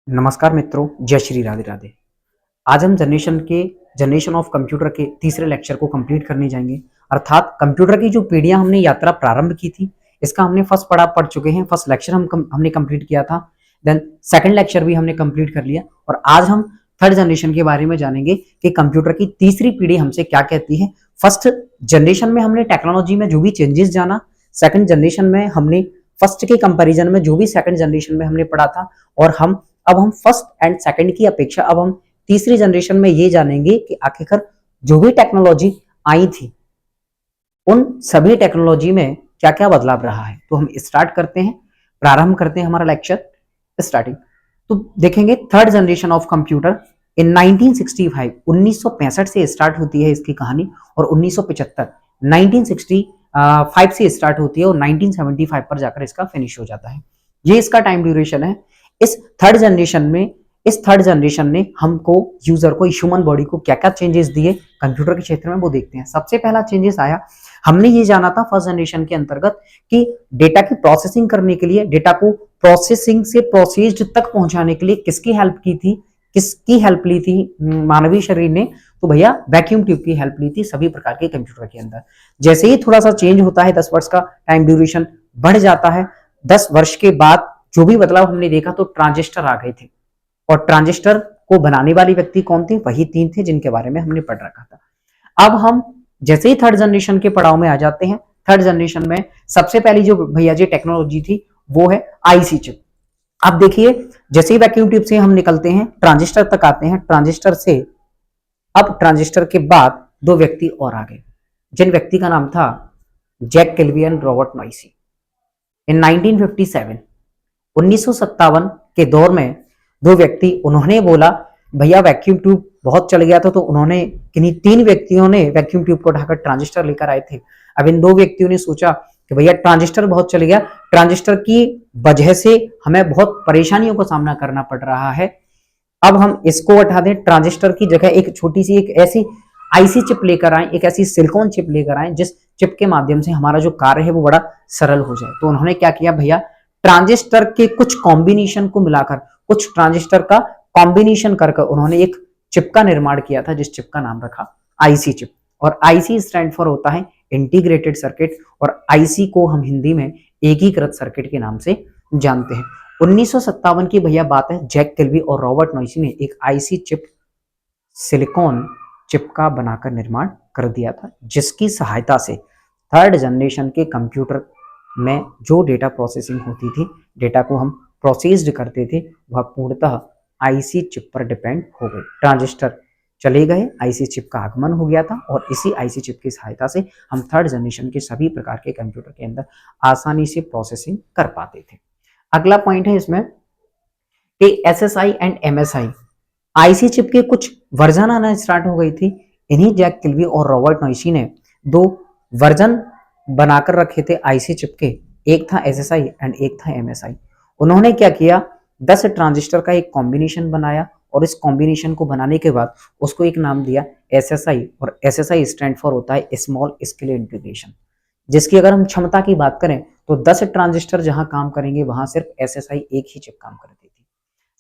नमस्कार मित्रों, जय श्री राधे राधे। आज हम जनरेशन ऑफ कंप्यूटर के तीसरे लेक्चर को कंप्लीट करने जाएंगे। अर्थात कंप्यूटर की जो पीढ़ियां हमने यात्रा प्रारंभ की थी, इसका हमने फर्स्ट पढ़ाव पढ़ चुके हैं। फर्स्ट लेक्चर हमने कंप्लीट किया था, देन सेकंड लेक्चर भी हमने कंप्लीट कर लिया और आज हम थर्ड जनरेशन के बारे में जानेंगे कि कंप्यूटर की तीसरी पीढ़ी हमसे क्या कहती है। फर्स्ट जनरेशन में हमने टेक्नोलॉजी में जो भी चेंजेस जाना, सेकंड जनरेशन में हमने फर्स्ट के कंपैरिजन में जो भी सेकंड जनरेशन में हमने पढ़ा था, और अब हम फर्स्ट एंड सेकंड की अपेक्षा अब हम तीसरी जनरेशन में ये जानेंगे कि आखिरकार जो भी टेक्नोलॉजी आई थी उन सभी टेक्नोलॉजी में क्या क्या बदलाव रहा है। तो हम स्टार्ट करते हैं, प्रारंभ करते हैं हमारा लेक्चर स्टार्टिंग। तो देखेंगे थर्ड जनरेशन ऑफ कंप्यूटर इन 1965 1965 से स्टार्ट होती है इसकी कहानी, और 1975 1965 से स्टार्ट होती है और 1975 पर जाकर इसका फिनिश हो जाता है। ये इसका टाइम ड्यूरेशन है। इस थर्ड जनरेशन ने हमको यूजर को, ह्यूमन बॉडी को क्या क्या चेंजेस दिए कंप्यूटर के क्षेत्र में, वो देखते हैं। सबसे पहला चेंजेस आया, हमने ये जाना था फर्स्ट जनरेशन के अंतर्गत कि डेटा की प्रोसेसिंग करने के लिए, डेटा को प्रोसेसिंग से प्रोसेस्ड तक पहुंचाने के लिए किसकी हेल्प ली थी मानवीय शरीर ने? तो भैया वैक्यूम ट्यूब की हेल्प ली थी सभी प्रकार के कंप्यूटर के अंदर। जैसे ही थोड़ा सा चेंज होता है, 10 वर्ष का टाइम ड्यूरेशन बढ़ जाता है। 10 वर्ष के बाद जो भी बदलाव हमने देखा तो ट्रांजिस्टर आ गए थे, और ट्रांजिस्टर को बनाने वाले व्यक्ति कौन थे? वही 3 थे जिनके बारे में हमने पढ़ रखा था। अब हम जैसे ही थर्ड जनरेशन के पड़ाव में आ जाते हैं, थर्ड जनरेशन में सबसे पहली जो भैया जी टेक्नोलॉजी थी वो है आईसी चिप। अब देखिए, जैसे ही वैक्यूम ट्यूब से हम निकलते हैं, ट्रांजिस्टर तक आते हैं, ट्रांजिस्टर से अब ट्रांजिस्टर के बाद 2 व्यक्ति और आ गए, जिन व्यक्ति का नाम था Jack Kilby and Robert Noyce. In 1957 1957 के दौर में 2 व्यक्ति, उन्होंने बोला भैया वैक्यूम ट्यूब बहुत चल गया था, तो उन्होंने किन्हीं 3 व्यक्तियों ने वैक्यूम ट्यूब को ढाकर ट्रांजिस्टर लेकर आए थे। अब इन 2 व्यक्तियों ने सोचा कि भैया ट्रांजिस्टर बहुत चल गया, ट्रांजिस्टर की वजह से हमें बहुत परेशानियों का सामना करना पड़ रहा है, अब हम इसको हटा दें, ट्रांजिस्टर की जगह एक छोटी सी एक ऐसी आईसी चिप लेकर आए, एक ऐसी सिलिकॉन चिप लेकर आए जिस चिप के माध्यम से हमारा जो कार्य है वो बड़ा सरल हो जाए। तो उन्होंने क्या किया भैया, ट्रांजिस्टर के कुछ कॉम्बिनेशन को मिलाकर, कुछ ट्रांजिस्टर का कॉम्बिनेशन करके उन्होंने एक चिप का निर्माण किया था, जिस चिप का नाम रखा आईसी चिप। और आईसी स्टैंड फॉर होता है इंटीग्रेटेड सर्किट, और आईसी को हम हिंदी में एकीकृत सर्किट के नाम से जानते हैं। 1957 की भैया बात है, जैक किल्बी और रॉबर्ट नॉइसी ने एक आईसी चिप सिलिकॉन चिप का बनाकर निर्माण कर दिया था, जिसकी सहायता से थर्ड जनरेशन के कंप्यूटर में जो डेटा प्रोसेसिंग होती थी, डेटा को हम प्रोसेस्ड करते थे, वह पूर्णतः आईसी चिप पर डिपेंड हो गई। ट्रांजिस्टर चले गए, आईसी चिप का आगमन हो गया था, और इसी आईसी चिप की सहायता से हम थर्ड जनरेशन के सभी प्रकार के कंप्यूटर के अंदर आसानी से प्रोसेसिंग कर पाते थे। अगला पॉइंट है इसमें कि SSI and MSI IC chip के कुछ वर्जन आना स्टार्ट हो गई थी। इन्हीं जैक किल्बी और रॉबर्ट नॉइसी ने 2 वर्जन बनाकर रखे थे आईसी चिप के, एक था एसएसआई एंड एक था एमएसआई। उन्होंने क्या किया, 10 ट्रांजिस्टर का एक कॉम्बिनेशन बनाया, और इस कॉम्बिनेशन को बनाने के बाद उसको एक नाम दिया एसएसआई, और एसएसआई स्टैंड फॉर होता है स्मॉल स्केल इंटीग्रेशन, जिसकी अगर हम क्षमता की बात करें तो 10 ट्रांजिस्टर जहां काम करेंगे वहां सिर्फ एसएसआई एक ही चिप काम करती थी।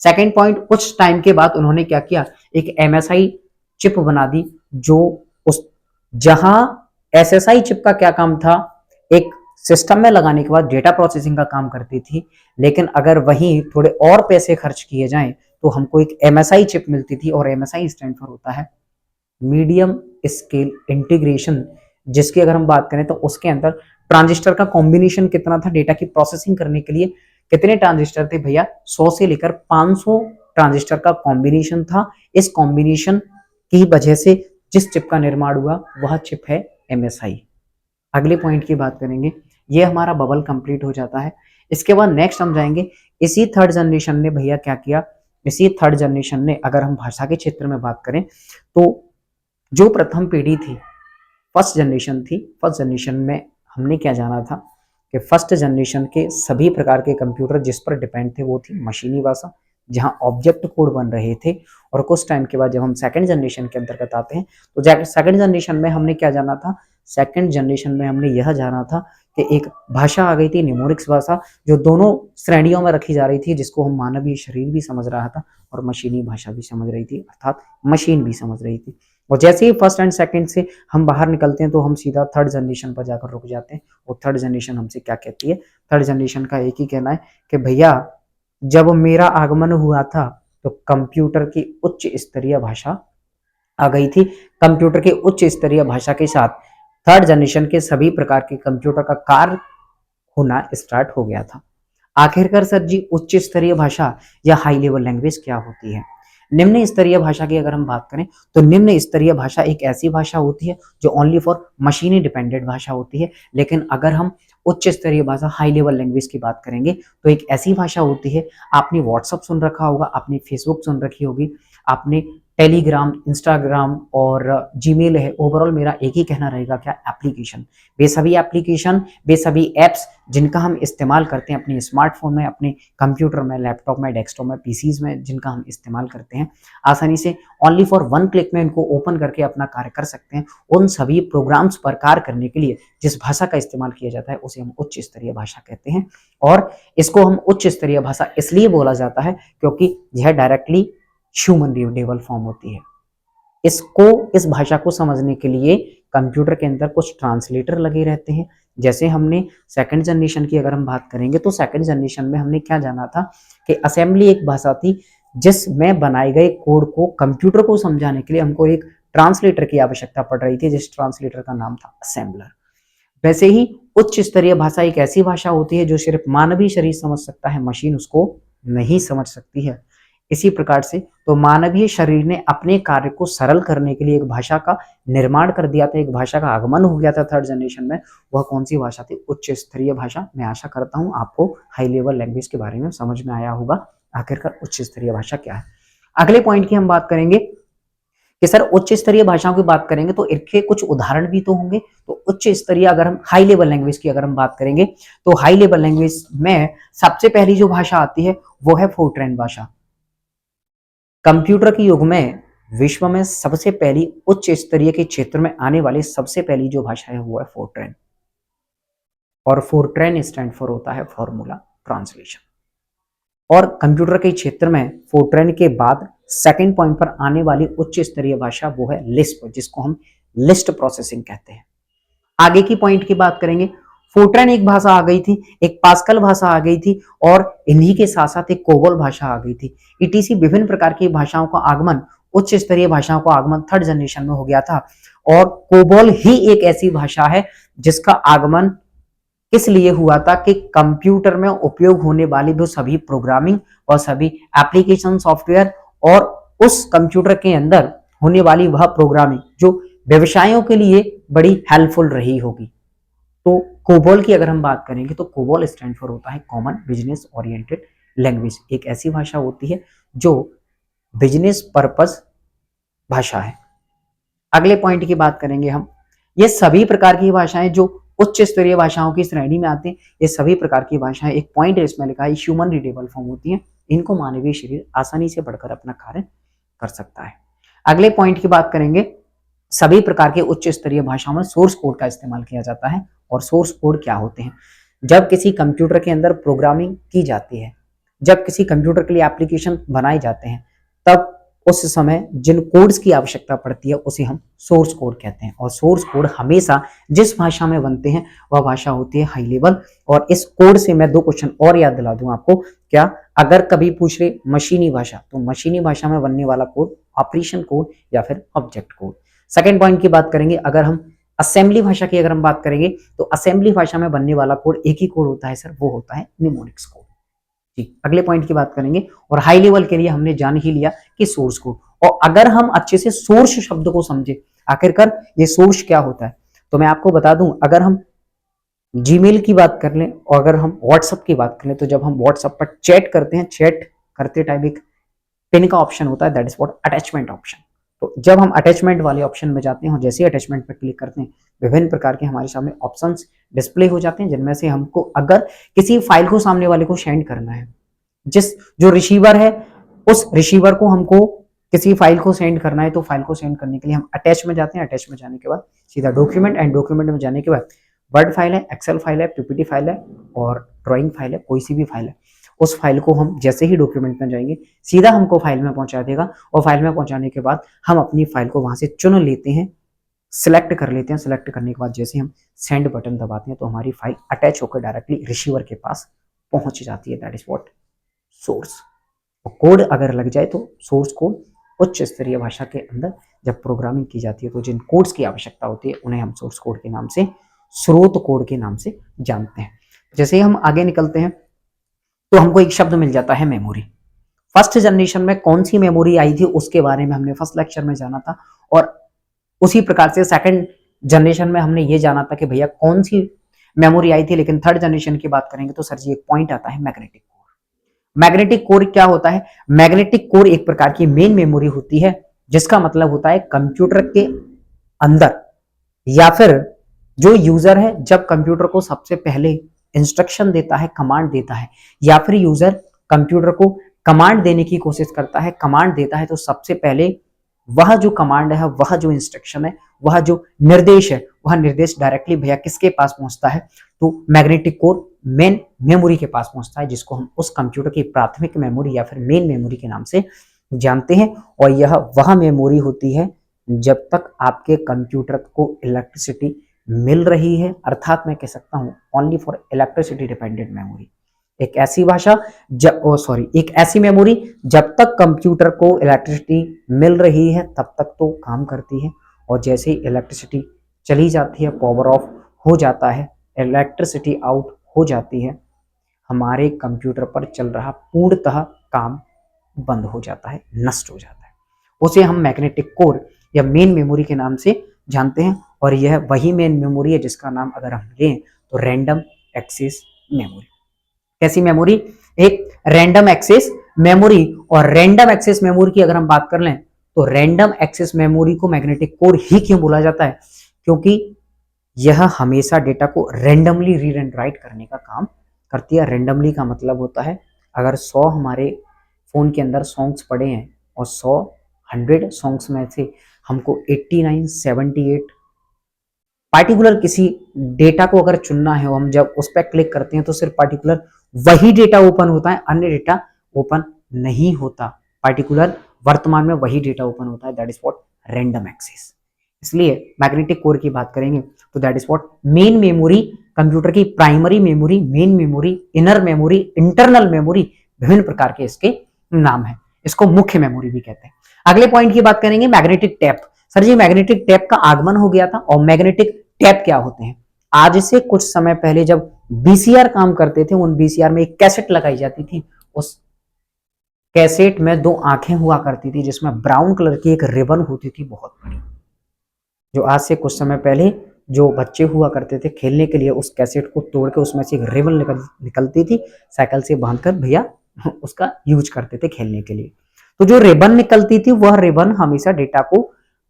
सेकेंड पॉइंट, कुछ टाइम के बाद उन्होंने क्या किया, एक एमएसआई चिप बना दी, जो उस जहां एसएसआई चिप का क्या काम था, एक सिस्टम में लगाने के बाद डेटा प्रोसेसिंग का काम करती थी, लेकिन अगर वहीं थोड़े और पैसे खर्च किए जाएं तो हमको एक एमएसआई चिप मिलती थी, और एमएसआई स्टैंड फॉर होता है मीडियम स्केल इंटीग्रेशन, जिसकी अगर हम बात करें तो उसके अंदर ट्रांजिस्टर का कॉम्बिनेशन कितना था, डेटा की प्रोसेसिंग करने के लिए कितने ट्रांजिस्टर थे भैया, 100 से लेकर 500 ट्रांजिस्टर का कॉम्बिनेशन था। इस कॉम्बिनेशन की वजह से जिस चिप का निर्माण हुआ वह चिप है एमएसआई। अगले पॉइंट की बात करेंगे, ये हमारा बबल कंप्लीट हो जाता है। इसके बाद नेक्स्ट हम जाएंगे, इसी थर्ड जनरेशन ने भैया क्या किया, इसी थर्ड जनरेशन ने अगर हम भाषा के क्षेत्र में बात करें तो जो प्रथम पीढ़ी थी, फर्स्ट जनरेशन थी, फर्स्ट जनरेशन में हमने क्या जाना था कि फर्स्ट जनरेशन के सभी प्रकार के कंप्यूटर जिस पर डिपेंड थे वो थी मशीनी भाषा, जहां ऑब्जेक्ट कोड बन रहे थे। और कुछ टाइम के बाद जब हम सेकंड जनरेशन के अंतर्गत आते हैं तो सेकंड जनरेशन में हमने क्या जाना था, सेकंड जनरेशन में हमने यह जाना था कि एक भाषा आ गई थी, निमोनिक्स भाषा, जो दोनों श्रेणियों में रखी जा रही थी, जिसको हम मानवीय शरीर भी समझ रहा था और मशीनी भाषा भी समझ रही थी, अर्थात मशीन भी समझ रही थी। और जैसे ही फर्स्ट एंड सेकंड से हम बाहर निकलते हैं तो हम सीधा थर्ड जनरेशन पर जाकर रुक जाते हैं। और थर्ड जनरेशन हमसे क्या कहती है? थर्ड जनरेशन का एक ही कहना है कि भैया जब मेरा आगमन हुआ था तो कंप्यूटर की उच्च स्तरीय भाषा आ गई थी। कंप्यूटर के उच्च स्तरीय भाषा के साथ थर्ड जनरेशन के सभी प्रकार के कंप्यूटर का कार्य होना स्टार्ट हो गया था। आखिरकार सर जी उच्च स्तरीय भाषा या हाई लेवल लैंग्वेज क्या होती है? निम्न स्तरीय भाषा की अगर हम बात करें तो निम्न स्तरीय भाषा एक ऐसी भाषा होती है जो ओनली फॉर मशीनी डिपेंडेंट भाषा होती है। लेकिन अगर हम उच्च स्तरीय भाषा हाई लेवल लैंग्वेज की बात करेंगे तो एक ऐसी भाषा होती है, आपने व्हाट्सअप सुन रखा होगा, आपने फेसबुक सुन रखी होगी, आपने टेलीग्राम, इंस्टाग्राम और जीमेल है। ओवरऑल मेरा एक ही कहना रहेगा, क्या? एप्लीकेशन। एप्लीकेशन, वे सभी एप्स जिनका हम इस्तेमाल करते हैं अपने स्मार्टफोन में, अपने कंप्यूटर में, लैपटॉप में, डेस्कटॉप में, पीसीज में, जिनका हम इस्तेमाल करते हैं, आसानी से ओनली फॉर वन क्लिक में इनको ओपन करके अपना कार्य कर सकते हैं। उन सभी प्रोग्राम्स पर कार्य करने के लिए जिस भाषा का इस्तेमाल किया जाता है उसे हम उच्च स्तरीय भाषा कहते हैं। और इसको हम उच्च स्तरीय भाषा इसलिए बोला जाता है क्योंकि यह डायरेक्टली ह्यूमन रीडेबल फॉर्म होती है। इस भाषा को समझने के लिए कंप्यूटर के अंदर कुछ ट्रांसलेटर लगे रहते हैं। जैसे हमने सेकंड जनरेशन की अगर हम बात करेंगे तो सेकंड जनरेशन में हमने क्या जाना था कि असेंबली एक भाषा थी जिसमें बनाए गए कोड को कंप्यूटर को समझाने के लिए हमको एक ट्रांसलेटर की आवश्यकता पड़ रही थी, जिस ट्रांसलेटर का नाम था असेंबलर। वैसे ही उच्च स्तरीय भाषा एक ऐसी भाषा होती है जो सिर्फ मानवीय शरीर समझ सकता है, मशीन उसको नहीं समझ सकती है। इसी प्रकार से तो मानवीय शरीर ने अपने कार्य को सरल करने के लिए एक भाषा का निर्माण कर दिया था, एक भाषा का आगमन हो गया था थर्ड जनरेशन में। वह कौन सी भाषा थी? उच्च स्तरीय भाषा। मैं आशा करता हूं आपको हाई लेवल लैंग्वेज के बारे में समझ में आया होगा, आखिरकार उच्च स्तरीय भाषा क्या है। अगले पॉइंट की हम बात करेंगे कि सर उच्च स्तरीय भाषाओं की बात करेंगे तो इनके कुछ उदाहरण भी तो होंगे। तो उच्च स्तरीय अगर हम हाई लेवल लैंग्वेज की अगर हम बात करेंगे तो हाई लेवल लैंग्वेज में सबसे पहली जो भाषा आती है वो है फोर्ट्रैन भाषा। कंप्यूटर के युग में विश्व में सबसे पहली उच्च स्तरीय के क्षेत्र में आने वाली सबसे पहली जो भाषा है वो है फोर्ट्रैन। और फोर्ट्रैन स्टैंड फॉर होता है फॉर्मूला ट्रांसलेशन। और कंप्यूटर के क्षेत्र में फोर्ट्रैन के बाद सेकंड पॉइंट पर आने वाली उच्च स्तरीय भाषा वो है लिस्प, जिसको हम लिस्ट प्रोसेसिंग कहते हैं। आगे की पॉइंट की बात करेंगे, फोर्ट्रैन एक भाषा आ गई थी, एक पास्कल भाषा आ गई थी और इन्हीं के साथ साथ एक कोबोल भाषा आ गई थी। ईटीसी विभिन्न प्रकार की भाषाओं का आगमन, उच्च स्तरीय भाषाओं का आगमन थर्ड जनरेशन में हो गया था। और कोबोल ही एक ऐसी भाषा है जिसका आगमन इसलिए हुआ था कि कंप्यूटर में उपयोग होने वाली वो सभी प्रोग्रामिंग और सभी एप्लीकेशन सॉफ्टवेयर और उस कंप्यूटर के अंदर होने वाली वह प्रोग्रामिंग जो व्यवसायों के लिए बड़ी हेल्पफुल रही होगी। तो कोबोल की अगर हम बात करेंगे तो कोबोल स्टैंड फॉर होता है कॉमन बिजनेस ओरिएंटेड लैंग्वेज। एक ऐसी भाषा होती है जो बिजनेस पर्पस भाषा है। अगले पॉइंट की बात करेंगे हम, ये सभी प्रकार की भाषाएं जो उच्च स्तरीय भाषाओं की श्रेणी में आते हैं, ये सभी प्रकार की भाषाएं एक पॉइंट है इसमें लिखा है ह्यूमन रीडेबल फॉर्म होती हैं। इनको मानवीय शरीर आसानी से पढ़कर अपना कार्य कर सकता है। अगले पॉइंट की बात करेंगे, सभी प्रकार के उच्च स्तरीय भाषाओं में सोर्स कोड का इस्तेमाल किया जाता है। और सोर्स कोड क्या होते हैं? जब किसी कंप्यूटर के अंदर प्रोग्रामिंग की जाती है, जब किसी कंप्यूटर के लिए एप्लीकेशन बनाए जाते हैं, तब उस समय जिन कोड्स की आवश्यकता पड़ती है उसे हम सोर्स कोड कहते हैं। और सोर्स कोड हमेशा जिस भाषा में बनते हैं वह भाषा होती है हाई लेवल। और इस कोड से मैं 2 क्वेश्चन और याद दिला दूं आपको, क्या? अगर कभी पूछ रहे मशीनी भाषा, तो मशीनी भाषा में बनने वाला कोड ऑपरेशन कोड या फिर ऑब्जेक्ट कोड। सेकंड पॉइंट की बात करेंगे, अगर हम असेंबली भाषा की अगर हम बात करेंगे तो असेंबली भाषा में बनने वाला कोड एक ही कोड होता है सर, वो होता है निमोनिक्स कोड। जी, अगले पॉइंट की बात करेंगे। और हाई लेवल के लिए हमने जान ही लिया कि सोर्स कोड। और अगर हम अच्छे से सोर्स शब्द को समझे, आखिरकार ये सोर्स क्या होता है, तो मैं आपको बता दूं, अगर हम जीमेल की बात कर लें और अगर हम व्हाट्सएप की बात कर लें, तो जब हम व्हाट्सएप पर चैट करते हैं, चैट करते टाइम एक पिन का ऑप्शन होता है, that is what attachment option. तो जब हम अटैचमेंट वाले ऑप्शन में जाते हैं और जैसे ही अटैचमेंट पर क्लिक करते हैं, विभिन्न प्रकार के हमारे सामने ऑप्शंस डिस्प्ले हो जाते हैं, जिनमें से हमको अगर किसी फाइल को सामने वाले को सेंड करना है, जो रिसीवर है उस रिसीवर को हमको किसी फाइल को सेंड करना है, तो फाइल को सेंड करने के लिए हम अटैच में जाते हैं। अटैच में जाने के बाद सीधा डॉक्यूमेंट, एंड डॉक्यूमेंट में जाने के बाद वर्ड फाइल है, एक्सेल फाइल है, पीपीटी फाइल है और ड्राइंग फाइल है, कोई सी भी फाइल है, उस फाइल को हम जैसे ही डॉक्यूमेंट में जाएंगे सीधा हमको फाइल में पहुंचा देगा और फाइल में पहुंचाने के बाद हम अपनी फाइल को वहां से चुन लेते हैं, सिलेक्ट कर लेते हैं। सिलेक्ट करने के बाद जैसे हम सेंड बटन दबाते हैं तो हमारी फाइल अटैच होकर डायरेक्टली रिसीवर के पास पहुंच जाती है। That is what source. Code अगर लग जाए तो सोर्स कोड उच्च स्तरीय भाषा के अंदर जब प्रोग्रामिंग की जाती है तो जिन कोड्स की आवश्यकता होती है उन्हें हम सोर्स कोड के नाम से, स्रोत कोड के नाम से जानते हैं। जैसे ही हम आगे निकलते हैं तो हमको एक शब्द मिल जाता है मेमोरी। फर्स्ट जनरेशन में कौन सी मेमोरी आई थी उसके बारे में हमने फर्स्ट लेक्चर में जाना था और उसी प्रकार से सेकंड जनरेशन में हमने ये जाना था कि भैया कौन सी मेमोरी आई थी। लेकिन थर्ड जनरेशन की बात करेंगे तो सर जी एक पॉइंट आता है मैग्नेटिक कोर। मैग्नेटिक कोर क्या होता है? मैग्नेटिक कोर एक प्रकार की मेन मेमोरी होती है, जिसका मतलब होता है कंप्यूटर के अंदर या फिर जो यूजर है जब कंप्यूटर को सबसे पहले इंस्ट्रक्शन देता है, कमांड देता है, या फिर यूजर कंप्यूटर को कमांड देने की कोशिश करता है, कमांड देता है, तो सबसे पहले वह जो कमांड है, वह जो इंस्ट्रक्शन है, वह जो निर्देश है, वह निर्देश डायरेक्टली भैया किसके पास पहुंचता है? तो मैग्नेटिक कोर मेन मेमोरी के पास पहुंचता है, जिसको हम उस कंप्यूटर की प्राथमिक मेमोरी या फिर मेन मेमोरी के नाम से जानते हैं। और यह वह मेमोरी होती है जब तक आपके कंप्यूटर को इलेक्ट्रिसिटी मिल रही है, अर्थात मैं कह सकता हूं only for electricity dependent memory. एक ऐसी भाषा एक ऐसी मेमोरी जब तक कंप्यूटर को इलेक्ट्रिसिटी मिल रही है तब तक तो काम करती है, और जैसे ही इलेक्ट्रिसिटी चली जाती है, पावर ऑफ हो जाता है, इलेक्ट्रिसिटी आउट हो जाती है, हमारे कंप्यूटर पर चल रहा पूर्णतः काम बंद हो जाता है, नष्ट हो जाता है। उसे हम मैग्नेटिक कोर या मेन मेमोरी के नाम से जानते हैं। और यह वही मेन मेमोरी है जिसका नाम अगर हम लें तो रैंडम एक्सेस मेमोरी। कैसी मेमोरी? एक रैंडम एक्सेस मेमोरी। और रैंडम एक्सेस मेमोरी की अगर हम बात कर लें तो रैंडम एक्सेस मेमोरी को मैग्नेटिक कोर ही क्यों बोला जाता है? क्योंकि यह हमेशा डेटा को रैंडमली रीड एंड राइट करने का काम करती है। रैंडमली का मतलब होता है अगर 100 हमारे फोन के अंदर सॉन्ग्स पड़े हैं और 100 सॉन्ग्स में से हमको 89 78 पार्टिकुलर किसी डेटा को अगर चुनना है, हम जब उस पर क्लिक करते हैं तो सिर्फ पार्टिकुलर वही डेटा ओपन होता है, अन्य डेटा ओपन नहीं होता। पार्टिकुलर वर्तमान में वही डेटा ओपन होता है। That is what random access. इसलिए मैग्नेटिक कोर की बात करेंगे तो that is what main memory, computer की primary memory, main memory, inner memory, internal memory, विभिन्न प्रकार के इसके नाम है। इसको मुख्य मेमोरी भी कहते हैं। अगले पॉइंट की बात करेंगे मैग्नेटिक टेप। सर जी मैग्नेटिक टेप का आगमन हो गया था। और मैग्नेटिक टेप क्या होते हैं? आज से कुछ समय पहले जब बीसीआर काम करते थे, उन बीसीआर में एक कैसेट लगाई जाती थी। उस कैसेट में 2 आंखें हुआ करती थी जिसमें ब्राउन कलर की एक रिबन होती थी बहुत बड़ी। जो आज से कुछ समय पहले जो बच्चे हुआ करते थे खेलने के लिए, उस कैसेट को तोड़ के उसमें से एक रिबन निकलती थी, साइकिल से बांधकर भैया उसका यूज करते थे खेलने के लिए। तो जो रिबन निकलती थी वह रिबन हमेशा डेटा को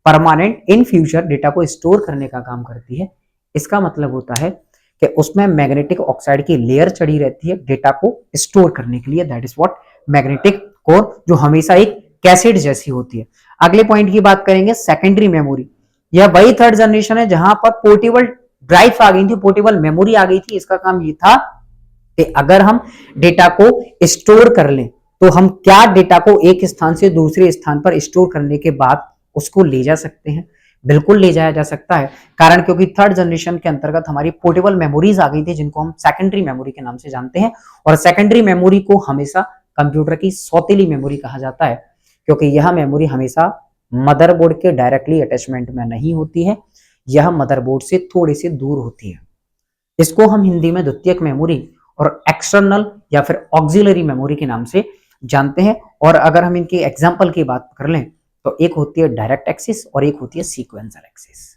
परमानेंट इन फ्यूचर डेटा को स्टोर करने का काम करती है। इसका मतलब होता है कि उसमें मैग्नेटिक ऑक्साइड की लेयर चढ़ी रहती है डेटा को स्टोर करने के लिए। That is what magnetic core, जो हमेशा एक कैसेट जैसी होती है। अगले पॉइंट की बात करेंगे सेकेंडरी मेमोरी। यह वही थर्ड जनरेशन है जहां पर पोर्टेबल ड्राइव आ गई थी, पोर्टेबल मेमोरी आ गई थी। इसका काम ये था कि अगर हम डेटा को स्टोर कर लें तो हम क्या डेटा को एक स्थान से दूसरे स्थान पर स्टोर करने के बाद उसको ले जा सकते हैं। बिल्कुल ले जाया जा सकता है, कारण क्योंकि थर्ड जनरेशन के अंतर्गत हमारी पोर्टेबल मेमोरीज आ गई थी जिनको हम सेकेंडरी मेमोरी के नाम से जानते हैं। और सेकेंडरी मेमोरी को हमेशा कंप्यूटर की सौतेली मेमोरी कहा जाता है, क्योंकि यह मेमोरी हमेशा मदरबोर्ड के डायरेक्टली अटैचमेंट में नहीं होती है, यह मदरबोर्ड से थोड़ी सी दूर होती है। इसको हम हिंदी में द्वितीयक मेमोरी और एक्सटर्नल या फिर ऑक्सिलरी मेमोरी के नाम से जानते हैं। और अगर हम इनके एग्जाम्पल की बात कर लें तो एक होती है डायरेक्ट एक्सेस और एक होती है सीक्वेंसर एक्सेस।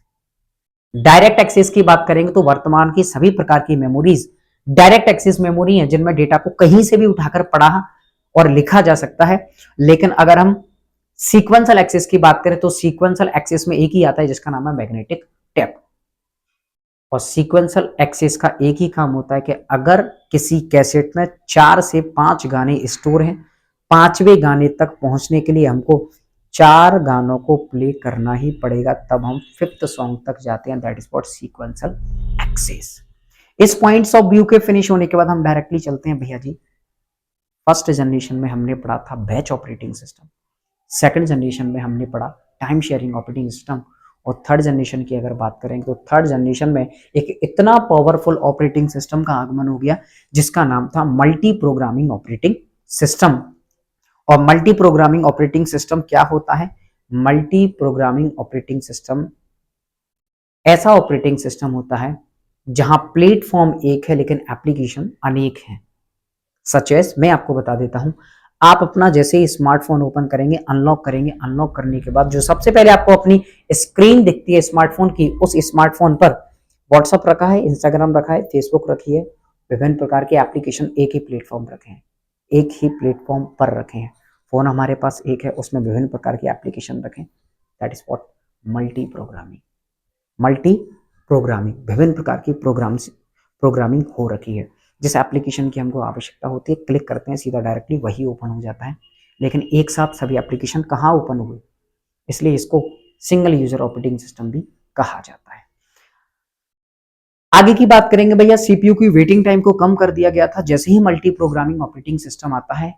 डायरेक्ट एक्सेस की बात करेंगे तो वर्तमान की सभी प्रकार की मेमोरीज डायरेक्ट एक्सेस मेमोरी है, जिनमें डेटा को कहीं से भी उठाकर पढ़ा और लिखा जा सकता है। लेकिन अगर हम सीक्वेंशियल एक्सेस की बात करें तो सीक्वेंशियल एक्सेस में एक ही आता है जिसका नाम है मैग्नेटिक टेप। और सीक्वेंशियल एक्सेस का एक ही काम होता है कि अगर किसी कैसेट में 4 से 5 गाने स्टोर हैं, 5वें गाने तक पहुंचने के लिए हमको 4 गानों को प्ले करना ही पड़ेगा, तब हम 5th सॉन्ग तक जाते हैं, that is what sequential access. इस पॉइंट्स ऑफ व्यू के फिनिश होने के बाद हम डायरेक्टली चलते हैं भैया जी, फर्स्ट जनरेशन में हमने पढ़ा था batch operating system, second generation में हमने पढ़ा टाइम शेयरिंग ऑपरेटिंग सिस्टम, और थर्ड जनरेशन की अगर बात करें तो थर्ड जनरेशन में एक इतना पावरफुल ऑपरेटिंग सिस्टम का आगमन हो गया जिसका नाम था मल्टी प्रोग्रामिंग ऑपरेटिंग सिस्टम। और मल्टी प्रोग्रामिंग ऑपरेटिंग सिस्टम क्या होता है? मल्टी प्रोग्रामिंग ऑपरेटिंग सिस्टम ऐसा ऑपरेटिंग सिस्टम होता है जहां प्लेटफॉर्म एक है लेकिन एप्लीकेशन अनेक हैं। सच एज मैं आपको बता देता हूं, आप अपना जैसे ही स्मार्टफोन ओपन करेंगे, अनलॉक करेंगे, अनलॉक करने के बाद जो सबसे पहले आपको अपनी स्क्रीन दिखती है स्मार्टफोन की, उस स्मार्टफोन पर व्हाट्सअप रखा है, इंस्टाग्राम रखा है, फेसबुक रखी है, विभिन्न प्रकार के एप्लीकेशन एक ही प्लेटफॉर्म रखे हैं, एक ही प्लेटफॉर्म पर रखे हैं। फोन हमारे पास एक है, उसमें विभिन्न प्रकार की एप्लीकेशन रखें, that is what multi programming. Multi programming, विभिन्न प्रकार की प्रोग्रामिंग हो रखी है। जिस एप्लीकेशन की हमको आवश्यकता होती है, क्लिक करते हैं, सीधा डायरेक्टली वही ओपन हो जाता है, लेकिन एक साथ सभी एप्लीकेशन कहाँ ओपन हुए, इसलिए इसको सिंगल यूजर ऑपरेटिंग सिस्टम भी कहा जाता है। आगे की बात करेंगे भैया, सीपीयू की वेटिंग टाइम को कम कर दिया गया था जैसे ही मल्टी प्रोग्रामिंग ऑपरेटिंग सिस्टम आता है।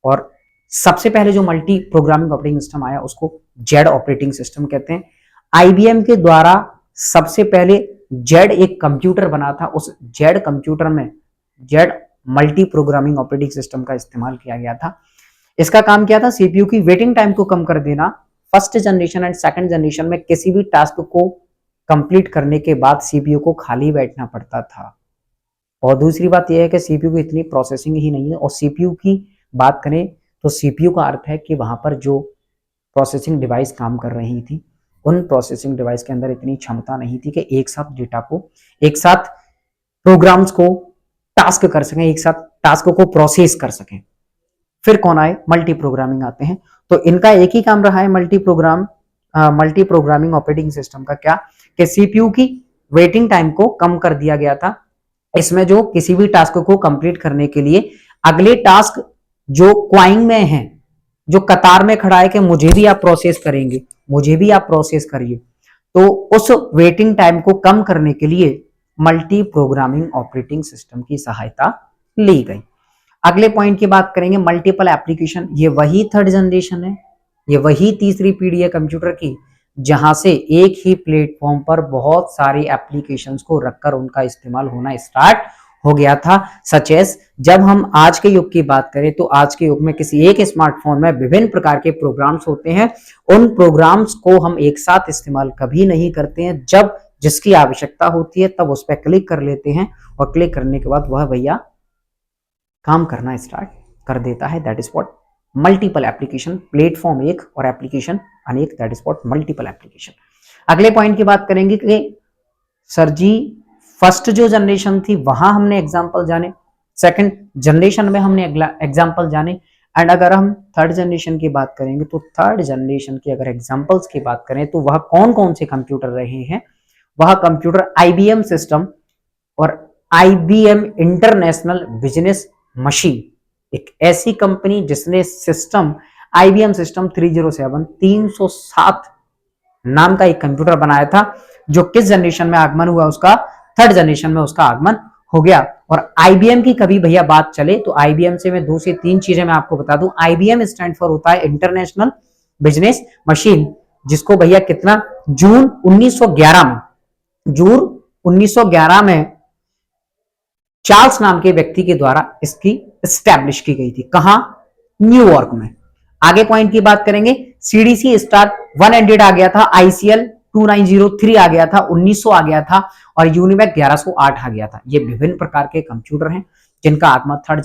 और सबसे पहले जो मल्टी प्रोग्रामिंग ऑपरेटिंग सिस्टम आया उसको जेड ऑपरेटिंग सिस्टम कहते हैं। आईबीएम के द्वारा सबसे पहले जेड एक कंप्यूटर बना था, उस जेड कंप्यूटर में Z multi programming operating system का इस्तेमाल किया गया था। इसका काम क्या था? सीपीयू की वेटिंग टाइम को कम कर देना। First generation and second generation में किसी भी टास्क को कंप्लीट करने के बाद सीपीयू को खाली बैठना पड़ता था। और दूसरी बात यह है कि सीपीयू की इतनी प्रोसेसिंग ही नहीं है, और सीपीयू की बात करें तो सीपीयू का अर्थ है कि वहां पर जो प्रोसेसिंग डिवाइस काम कर रही थी, उन प्रोसेसिंग डिवाइस के अंदर इतनी क्षमता नहीं थी कि एक साथ डेटा को, एक साथ प्रोग्राम्स को टास्क कर सकें, एक साथ टास्क को प्रोसेस कर सकें। फिर कौन आए? मल्टी प्रोग्रामिंग आते हैं। तो इनका एक ही काम रहा है मल्टी प्रोग्रामिंग ऑपरेटिंग सिस्टम का, क्या कि सीपीयू की वेटिंग टाइम को कम कर दिया गया था। इसमें जो किसी भी टास्क को कंप्लीट करने के लिए अगले टास्क जो क्वाइंग में है, जो कतार में खड़ा है कि मुझे भी आप प्रोसेस करेंगे, मुझे भी आप प्रोसेस करिए, तो उस वेटिंग टाइम को कम करने के लिए मल्टी प्रोग्रामिंग ऑपरेटिंग सिस्टम की सहायता ली गई। अगले पॉइंट की बात करेंगे, मल्टीपल एप्लीकेशन। ये वही थर्ड जनरेशन है, ये वही तीसरी पीढ़ी है कंप्यूटर की, जहां से एक ही प्लेटफॉर्म पर बहुत सारी एप्लीकेशंस को रखकर उनका इस्तेमाल होना स्टार्ट हो गया था। सच एज जब हम आज के युग की बात करें तो आज के युग में किसी एक स्मार्टफोन में विभिन्न प्रकार के प्रोग्राम्स होते हैं। उन प्रोग्राम्स को हम एक साथ इस्तेमाल कभी नहीं करते हैं, जब जिसकी आवश्यकता होती है तब उस पर क्लिक कर लेते हैं, और क्लिक करने के बाद वह भैया काम करना स्टार्ट कर देता है। That is what multiple application. Platform एक और एप्लीकेशन अनेक, that is what multiple application. अगले पॉइंट की बात करेंगे कि सर जी फर्स्ट जो जनरेशन थी वहां हमने एग्जांपल जाने, सेकंड जनरेशन में हमने एग्जांपल जाने, एंड अगर हम थर्ड जनरेशन की बात करेंगे तो थर्ड जनरेशन की अगर एग्जांपल्स की बात करें तो वह कौन कौन से कंप्यूटर रहे हैं? वह कंप्यूटर आईबीएम सिस्टम और आईबीएम इंटरनेशनल बिजनेस मशीन, एक ऐसी कंपनी जिसने सिस्टम आईबीएम सिस्टम 307 नाम का एक कंप्यूटर बनाया था, जो किस जनरेशन में आगमन हुआ उसका? थर्ड जनरेशन में उसका आगमन हो गया। और आईबीएम की कभी भैया बात चले तो आईबीएम से मैं 2 से 3 चीजें मैं आपको बता दूं। आईबीएम स्टैंड फॉर होता है इंटरनेशनल बिजनेस मशीन, जिसको भैया कितना जून 1911 में चार्ल्स नाम के व्यक्ति के द्वारा इसकी एस्टैब्लिश की गई थी। कहां? न्यूयॉर्क में। आगे पॉइंट की बात करेंगे, सीडीसी स्टार 100 आ गया था, आईसीएल 2903 आ गया था, 1900 आ गया था, और यूनिमैक 1108 आ गया था। ये विभिन्न प्रकार के कंप्यूटर हैं जिनका आगमन थर्ड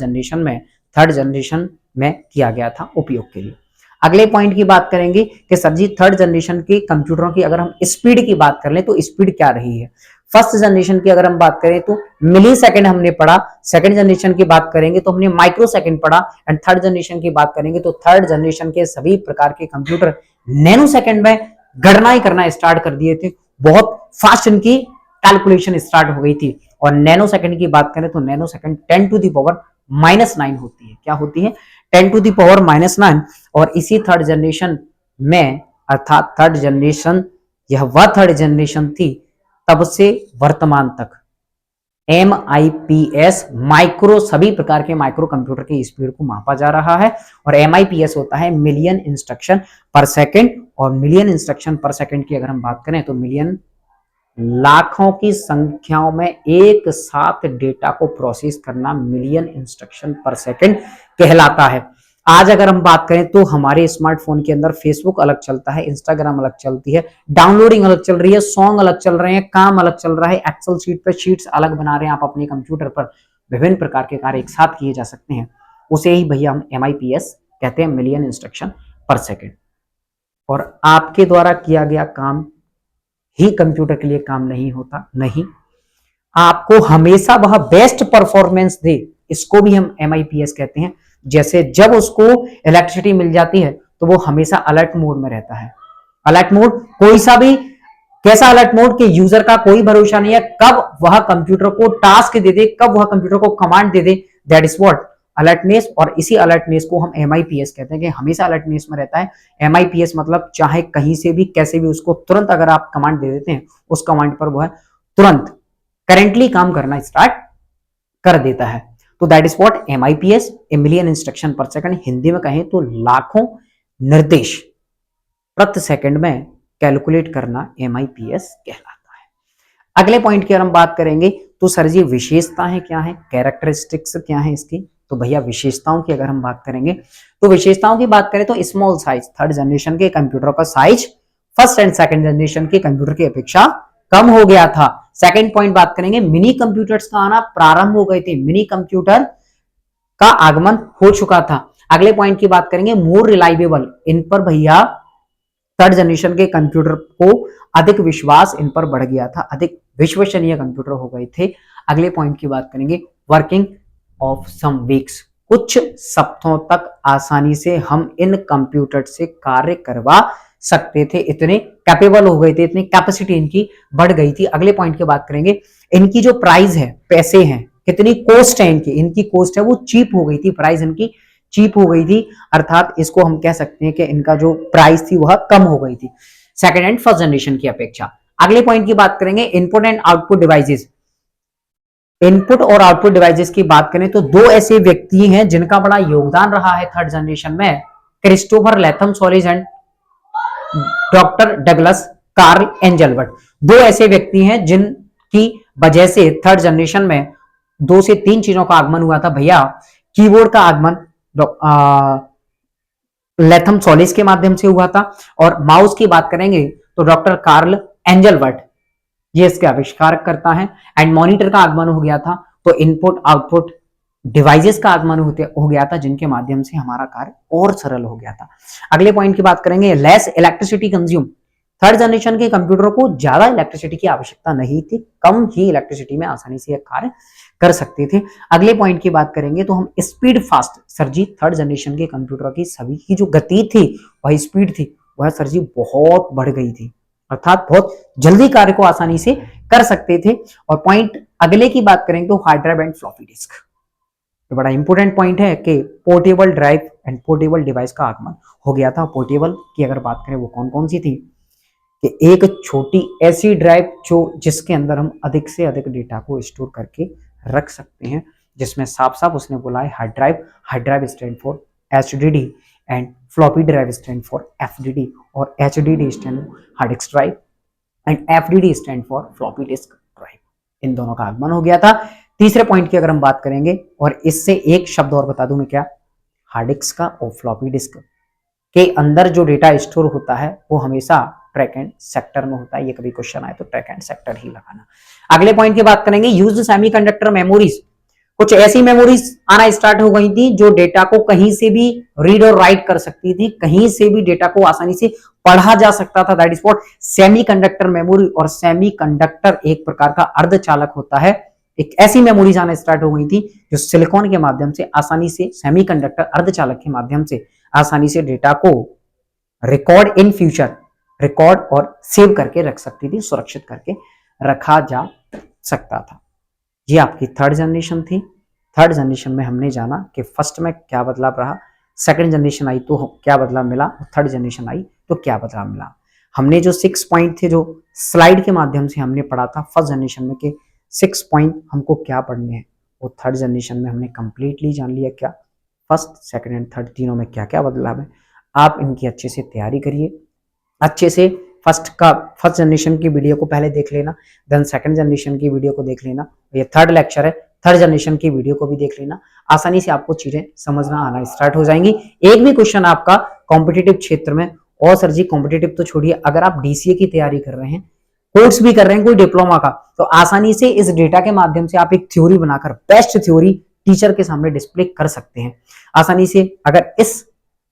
जनरेशन में किया गया था उपयोग के लिए। अगले पॉइंट की बात करेंगे कि सर जी थर्ड जनरेशन के कंप्यूटरों की अगर हम स्पीड की बात कर लें तो स्पीड क्या रही है? फर्स्ट जनरेशन की अगर हम बात करें तो मिली सेकेंड हमने पढ़ा, सेकंड जनरेशन की बात करेंगे तो हमने माइक्रो सेकेंड पढ़ा, एंड थर्ड जनरेशन की बात करेंगे तो थर्ड जनरेशन के सभी प्रकार के कंप्यूटर नैनो सेकेंड में गणना ही करना स्टार्ट कर दिए थे। बहुत फास्ट इनकी कैलकुलेशन स्टार्ट हो गई थी। और नैनो सेकेंड की बात करें तो नैनो सेकेंड 10⁻⁹ होती है। क्या होती है? 10⁻⁹। और इसी थर्ड जनरेशन में, अर्थात थर्ड जनरेशन, यह वह थर्ड जनरेशन थी तब से वर्तमान तक MIPS माइक्रो, सभी प्रकार के माइक्रो कंप्यूटर की स्पीड को मापा जा रहा है। और MIPS होता है मिलियन इंस्ट्रक्शन पर सेकंड, और मिलियन इंस्ट्रक्शन पर सेकंड की अगर हम बात करें तो मिलियन लाखों की संख्याओं में एक साथ डेटा को प्रोसेस करना मिलियन इंस्ट्रक्शन पर सेकंड कहलाता है। आज अगर हम बात करें तो हमारे स्मार्टफोन के अंदर फेसबुक अलग चलता है, इंस्टाग्राम अलग चलती है, डाउनलोडिंग अलग चल रही है, सॉन्ग अलग चल रहे हैं, काम अलग चल रहा है, एक्सेल शीट पर शीट्स अलग बना रहे हैं, आप अपने कंप्यूटर पर विभिन्न प्रकार के कार्य एक साथ किए जा सकते हैं, उसे ही भैया हम MIPS कहते हैं, मिलियन इंस्ट्रक्शन पर सेकेंड। और आपके द्वारा किया गया काम ही कंप्यूटर के लिए काम नहीं होता, नहीं, आपको हमेशा वह बेस्ट परफॉर्मेंस दे, इसको भी हम MIPS कहते हैं। जैसे जब उसको इलेक्ट्रिसिटी मिल जाती है तो वो हमेशा अलर्ट मोड में रहता है। अलर्ट मोड कोई सा भी, कैसा अलर्ट मोड कि यूजर का कोई भरोसा नहीं है कब वह कंप्यूटर को टास्क दे दे, कब वह कंप्यूटर को command they they, that is what alertness. और इसी अलर्टनेस को हम MIPS कहते हैं कि हमेशा अलर्टनेस में रहता है। MIPS मतलब चाहे कहीं से भी कैसे भी उसको तुरंत अगर आप कमांड दे देते हैं, उस कमांड पर वह तुरंत करेंटली काम करना स्टार्ट कर देता है। तो that is what MIPS, a million instruction पर सेकंड। हिंदी में कहें तो लाखों निर्देश प्रति सेकंड में कैलकुलेट करना MIPS कहलाता है। अगले पॉइंट की अगर हम बात करेंगे तो सर जी विशेषताएं क्या है, कैरेक्टरिस्टिक्स क्या है इसकी, तो भैया विशेषताओं की अगर हम बात करेंगे तो विशेषताओं की बात करें तो स्मॉल साइज, थर्ड जनरेशन के कंप्यूटर का size first and second generation के कंप्यूटर की अपेक्षा कम हो गया था। सेकंड पॉइंट बात करेंगे, मिनी कंप्यूटर्स का आना प्रारंभ हो गए थे, मिनी कंप्यूटर का आगमन हो चुका था। अगले पॉइंट की बात करेंगे, मोर रिलायबल, इन पर भैया थर्ड जनरेशन के कंप्यूटर को अधिक विश्वास इन पर बढ़ गया था, अधिक विश्वसनीय कंप्यूटर हो गए थे। अगले पॉइंट की बात करेंगे, वर्किंग ऑफ सम वीक्स, कुछ सप्ताहों तक आसानी से हम इन कंप्यूटर से कार्य करवा सकते थे, इतने कैपेबल हो गए थे, इतनी कैपेसिटी इनकी बढ़ गई थी। अगले पॉइंट की बात करेंगे, इनकी जो प्राइस है, पैसे हैं, कितनी कॉस्ट है इनकी, इनकी कॉस्ट है वो चीप हो गई थी, प्राइस इनकी चीप हो गई थी, अर्थात इसको हम कह सकते हैं कि इनका जो प्राइस थी वह कम हो गई थी सेकंड एंड फर्स्ट जनरेशन की अपेक्षा। अगले पॉइंट की बात करेंगे, input and output devices. Input और आउटपुट डिवाइसेस की बात करें तो दो ऐसे व्यक्ति हैं जिनका बड़ा योगदान रहा है थर्ड जनरेशन में, Christopher Latham Sholes and doctor Douglas Carl Engelbart. दो ऐसे व्यक्ति हैं जिनकी वजह से थर्ड जनरेशन में 2 से 3 चीजों का आगमन हुआ था भैया। कीबोर्ड का आगमन लैथम सॉलिस के माध्यम से हुआ था, और माउस की बात करेंगे तो डॉक्टर कार्ल एंजलबर्ट ये इसके आविष्कारक करता है। एंड मॉनिटर का आगमन हो गया था, तो इनपुट आउटपुट डिवाइसेस का आगमन हो गया था जिनके माध्यम से हमारा कार्य और सरल हो गया था। अगले पॉइंट की बात करेंगे, less electricity consume. Third generation के कंप्यूटर को ज्यादा इलेक्ट्रिसिटी की आवश्यकता नहीं थी, कम ही इलेक्ट्रिसिटी में आसानी से यह कार्य कर सकते थे। अगले पॉइंट की बात करेंगे तो हम स्पीड फास्ट, सर जी थर्ड जनरेशन के कंप्यूटर की सभी की जो गति थी वह स्पीड थी वह सर जी बहुत बढ़ गई थी, अर्थात बहुत जल्दी कार्य को आसानी से कर सकते थे। और पॉइंट अगले की बात करेंगे तो hard drive and floppy disk, तो बड़ा इंपॉर्टेंट पॉइंट है कि portable drive and portable device का आगमन हो गया था। पोर्टेबल की अगर बात करें वो कौन कौन सी थी, कि एक छोटी ऐसी ड्राइव जो जिसके अंदर हम अधिक से अधिक डेटा को स्टोर करके रख सकते हैं, जिसमें साफ साफ उसने बोला है hard drive. Hard drive stand for HDD and floppy drive stand for FDD, और HDD stand hard disk drive and FDD stand for floppy disk drive, इन दोनों का आगमन हो गया था। तीसरे पॉइंट की अगर हम बात करेंगे, और इससे एक शब्द और बता दूं मैं क्या, हार्ड डिस्क का और फ्लॉपी डिस्क के अंदर जो डेटा स्टोर होता है वो हमेशा ट्रैक एंड सेक्टर में होता है। ये कभी क्वेश्चन आए तो ट्रैक एंड सेक्टर ही लगाना। अगले पॉइंट की बात करेंगे, यूज्ड सेमीकंडक्टर मेमोरीज। कुछ ऐसी मेमोरीज आना स्टार्ट हो गई थी जो डेटा को कहीं से भी रीड और राइट कर सकती थी, कहीं से भी डेटा को आसानी से पढ़ा जा सकता था, that is what semiconductor memory. और सेमीकंडक्टर एक प्रकार का अर्धचालक होता है, एक ऐसी मेमोरीज आना स्टार्ट हो गई थी जो सिलिकॉन के माध्यम से आसानी से, सेमीकंडक्टर अर्धचालक के माध्यम से आसानी से डेटा को रिकॉर्ड इन फ्यूचर, रिकॉर्ड और सेव करके रख सकती थी, सुरक्षित करके रखा जा सकता था। ये आपकी थर्ड जनरेशन थी। थर्ड जनरेशन में हमने जाना कि फर्स्ट में क्या बदलाव रहा, सेकंड जनरेशन आई तो क्या बदलाव मिला, थर्ड जनरेशन आई तो क्या बदलाव मिला। हमने जो 6 पॉइंट थे जो स्लाइड के माध्यम से हमने पढ़ा था फर्स्ट जनरेशन में के 6 पॉइंट हमको क्या पढ़ने हैं, वो थर्ड जनरेशन में हमने कंप्लीटली जान लिया क्या फर्स्ट सेकंड एंड थर्ड तीनों में क्या क्या बदलाव है। आप इनकी अच्छे से तैयारी करिए, अच्छे से फर्स्ट जनरेशन की वीडियो को पहले देख लेना, देन सेकंड जनरेशन की वीडियो को देख लेना, ये थर्ड लेक्चर है, थर्ड जनरेशन की वीडियो को भी देख लेना। आसानी से आपको चीजें समझना आना स्टार्ट हो जाएंगी। एक भी क्वेश्चन आपका कॉम्पिटिटिव क्षेत्र में, और सर जी कॉम्पिटिटिव तो छोड़िए, अगर आप डीसीए की तैयारी कर रहे हैं, कोर्स भी कर रहे हैं कोई डिप्लोमा का, तो आसानी से इस डेटा के माध्यम से आप एक थ्योरी बनाकर बेस्ट थ्योरी टीचर के सामने डिस्प्ले कर सकते हैं आसानी से। अगर इस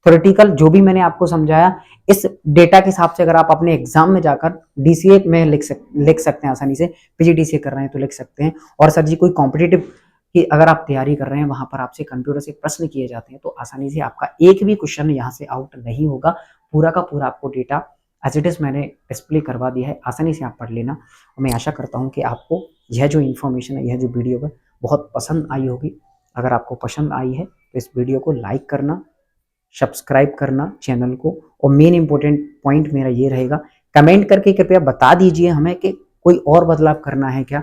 थ्योरेटिकल जो भी मैंने आपको समझाया इस डेटा के हिसाब से अगर आप अपने एग्जाम में जाकर डीसीए में लिख सकते हैं आसानी से, पीजीडीसीए कर रहे हैं तो लिख सकते हैं। और सर जी कोई कॉम्पिटिटिव की अगर आप तैयारी कर रहे हैं, वहां पर आपसे कंप्यूटर से प्रश्न किए जाते हैं, तो आसानी से आपका एक भी क्वेश्चन यहाँ से आउट नहीं होगा। पूरा का पूरा आपको डेटा एज इट इज मैंने डिस्प्ले करवा दिया है, आसानी से आप पढ़ लेना। और मैं आशा करता हूँ कि आपको यह जो इन्फॉर्मेशन है, यह जो वीडियो है बहुत पसंद आई होगी। अगर आपको पसंद आई है तो इस वीडियो को लाइक करना, सब्सक्राइब करना चैनल को, और मेन इंपॉर्टेंट पॉइंट मेरा ये रहेगा, कमेंट करके कृपया बता दीजिए हमें कि कोई और बदलाव करना है क्या,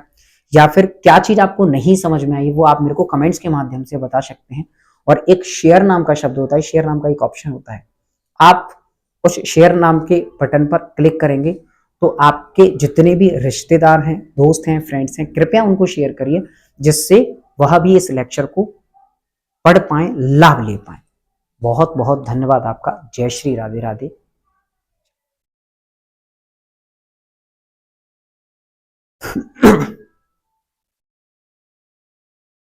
या फिर क्या चीज आपको नहीं समझ में आई, वो आप मेरे को कमेंट्स के माध्यम से बता सकते हैं। और एक शेयर नाम का शब्द होता है, शेयर नाम का एक ऑप्शन होता है, आप उस शेयर नाम के बटन पर क्लिक करेंगे तो आपके जितने भी रिश्तेदार हैं, दोस्त हैं, फ्रेंड्स हैं, कृपया उनको शेयर करिए, जिससे वह भी इस लेक्चर को पढ़ पाए, लाभ ले पाए। बहुत बहुत धन्यवाद आपका। जय श्री राधे राधे।